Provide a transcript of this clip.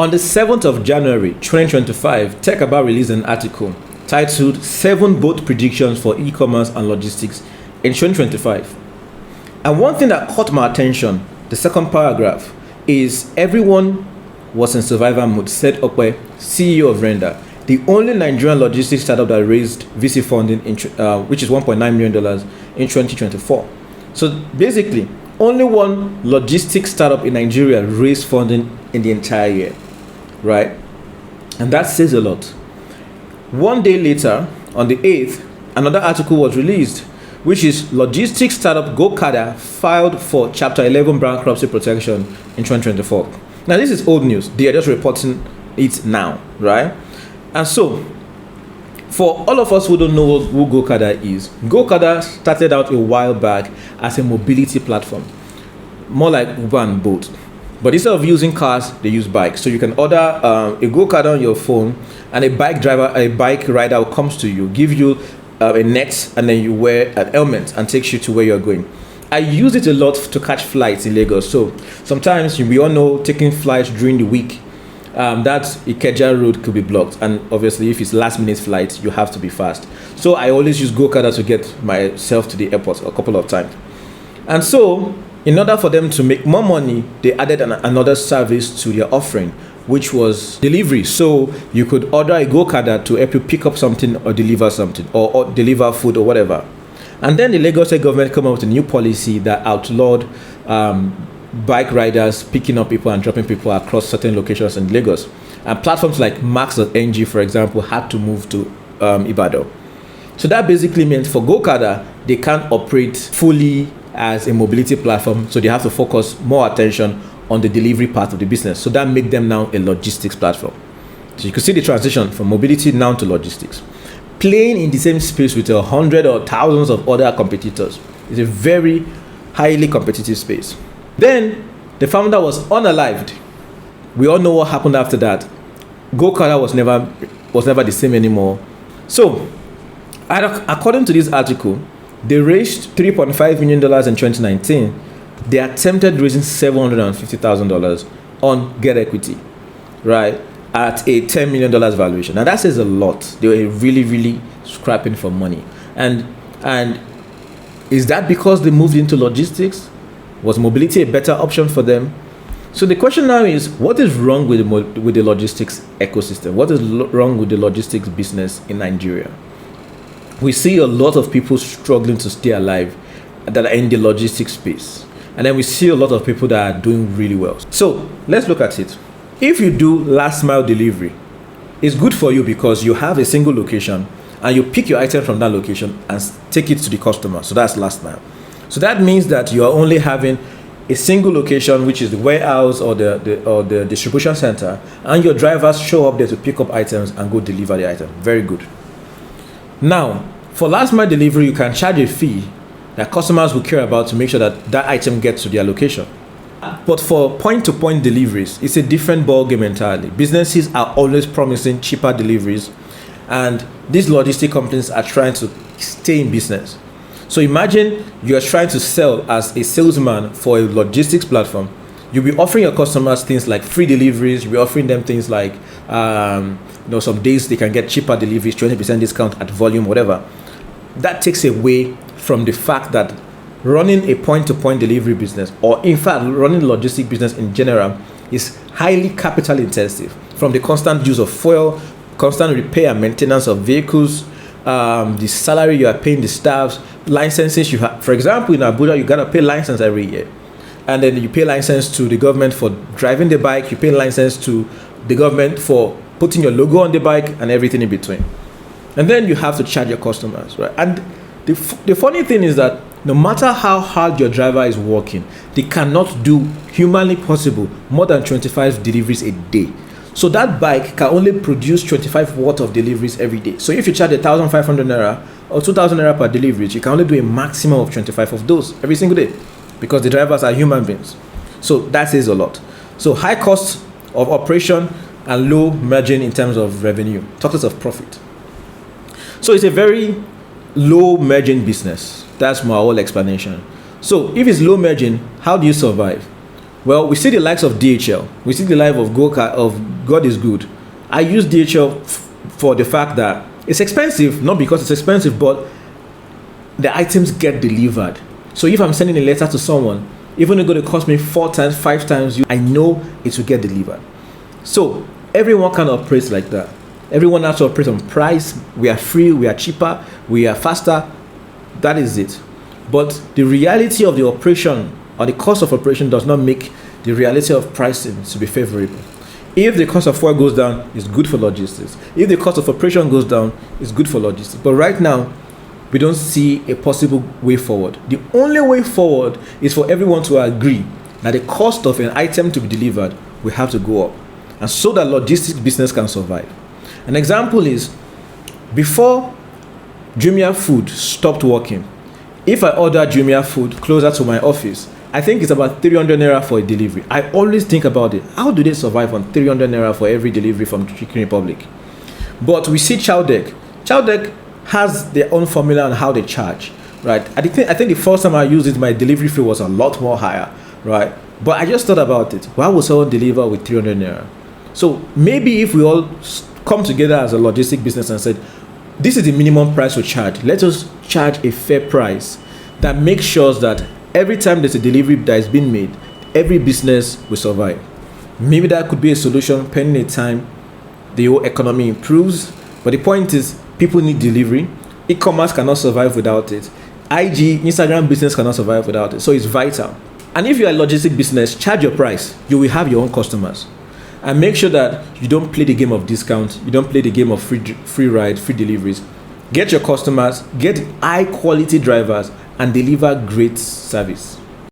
On the 7th of January 2025, TechAbout released an article titled 7 Bold Predictions for E-commerce and Logistics in 2025. And one thing that caught my attention, the second paragraph, is everyone was in survival mode, said Okwe, CEO of Render, the only Nigerian logistics startup that raised VC funding, which is $1.9 million in 2024. So basically, only one logistics startup in Nigeria raised funding in the entire year, right? And that says a lot. One day later, on the 8th, another article was released, which is logistics startup GoCada filed for Chapter 11 bankruptcy protection in 2024. Now, this is old news. They are just reporting it now, right? And so, for all of us who don't know who GoCada is, GoCada started out a while back as a mobility platform, more like Uber and Bolt. But instead of using cars, they use bikes. So you can order a GoCada on your phone, and a bike rider comes to you, give you a net, and then you wear an helmet and takes you to where you're going. I use it a lot to catch flights in Lagos. So sometimes we all know taking flights during the week, that Ikeja road could be blocked, and obviously if it's last minute flight, you have to be fast. So I always use GoCada to get myself to the airport a couple of times. And so in order for them to make more money, they added another service to their offering, which was delivery. So you could order a GoCada to help you pick up something or deliver something, or deliver food or whatever. And then the Lagos State government came up with a new policy that outlawed bike riders picking up people and dropping people across certain locations in Lagos. And platforms like Max.ng, for example, had to move to Ibadan. So that basically meant for GoCada, they can't operate fully as a mobility platform, so they have to focus more attention on the delivery part of the business. So that made them now a logistics platform. So you can see the transition from mobility now to logistics. Playing in the same space with 100 or thousands of other competitors is a very highly competitive space. Then the founder was unalived. We all know what happened after that. GoCada was never the same anymore. So, according to this article, they raised $3.5 million in 2019. They attempted raising $750,000 on Get Equity, right, at a $10 million valuation. Now that says a lot. They were really, really scrapping for money. And is that because they moved into logistics? Was mobility a better option for them? So the question now is, what is wrong with the logistics ecosystem? What is wrong with the logistics business in Nigeria? We see a lot of people struggling to stay alive that are in the logistics space. And then we see a lot of people that are doing really well. So let's look at it. If you do last mile delivery, it's good for you because you have a single location and you pick your item from that location and take it to the customer. So that's last mile. So that means that you are only having a single location, which is the warehouse or the distribution center, and your drivers show up there to pick up items and go deliver the item. Very good. Now, for last mile delivery, you can charge a fee that customers will care about to make sure that that item gets to their location. But for point-to-point deliveries, it's a different ballgame entirely. Businesses are always promising cheaper deliveries, and these logistic companies are trying to stay in business. So imagine you're trying to sell as a salesman for a logistics platform. You'll be offering your customers things like free deliveries. You'll be offering them things like, some days they can get cheaper deliveries, 20% discount at volume, whatever. That takes away from the fact that running a point-to-point delivery business, or in fact running a logistic business in general, is highly capital intensive. From the constant use of fuel, constant repair and maintenance of vehicles, the salary you are paying the staffs, licenses you have. For example, in Abuja, you gotta pay license every year, and then you pay license to the government for driving the bike. You pay license to the government for putting your logo on the bike and everything in between. And then you have to charge your customers, right? And the funny thing is that no matter how hard your driver is working, they cannot do humanly possible more than 25 deliveries a day. So that bike can only produce 25 worth of deliveries every day. So if you charge 1,500 naira or 2,000 naira per delivery, you can only do a maximum of 25 of those every single day, because the drivers are human beings. So that says a lot. So high cost of operation and low margin in terms of revenue, talks of profit. So it's a very low margin business. That's my whole explanation. So if it's low margin, how do you survive? Well, we see the likes of DHL. We see the life of God is Good. I use DHL for the fact that it's expensive, not because it's expensive, but the items get delivered. So if I'm sending a letter to someone, even if it's going to cost me 4 times, 5 times, I know it will get delivered. So everyone can operate like that. Everyone has to operate on price. We are free, we are cheaper, we are faster. That is it. But the reality of the operation or the cost of operation does not make the reality of pricing to be favorable. If the cost of fuel goes down, it's good for logistics. If the cost of operation goes down, it's good for logistics. But right now, we don't see a possible way forward. The only way forward is for everyone to agree that the cost of an item to be delivered will have to go up, and so that logistics business can survive. An example is, before Jumia Food stopped working, if I order Jumia Food closer to my office, I think it's about 300 naira for a delivery. I always think about it. How do they survive on 300 naira for every delivery from Chicken Republic? But we see Chowdeck. Chowdeck has their own formula on how they charge, right? I think the first time I used it, my delivery fee was a lot more higher, right? But I just thought about it. Why would someone deliver with 300 naira? So maybe if we all come together as a logistic business and said, this is the minimum price we charge. Let us charge a fair price that makes sure that every time there's a delivery that is being made, every business will survive. Maybe that could be a solution pending a time the whole economy improves. But the point is, people need delivery. E-commerce cannot survive without it. IG, Instagram business cannot survive without it. So it's vital. And if you're a logistic business, charge your price. You will have your own customers. And make sure that you don't play the game of discount. You don't play the game of free ride, free deliveries. Get your customers, get high quality drivers, and deliver great service.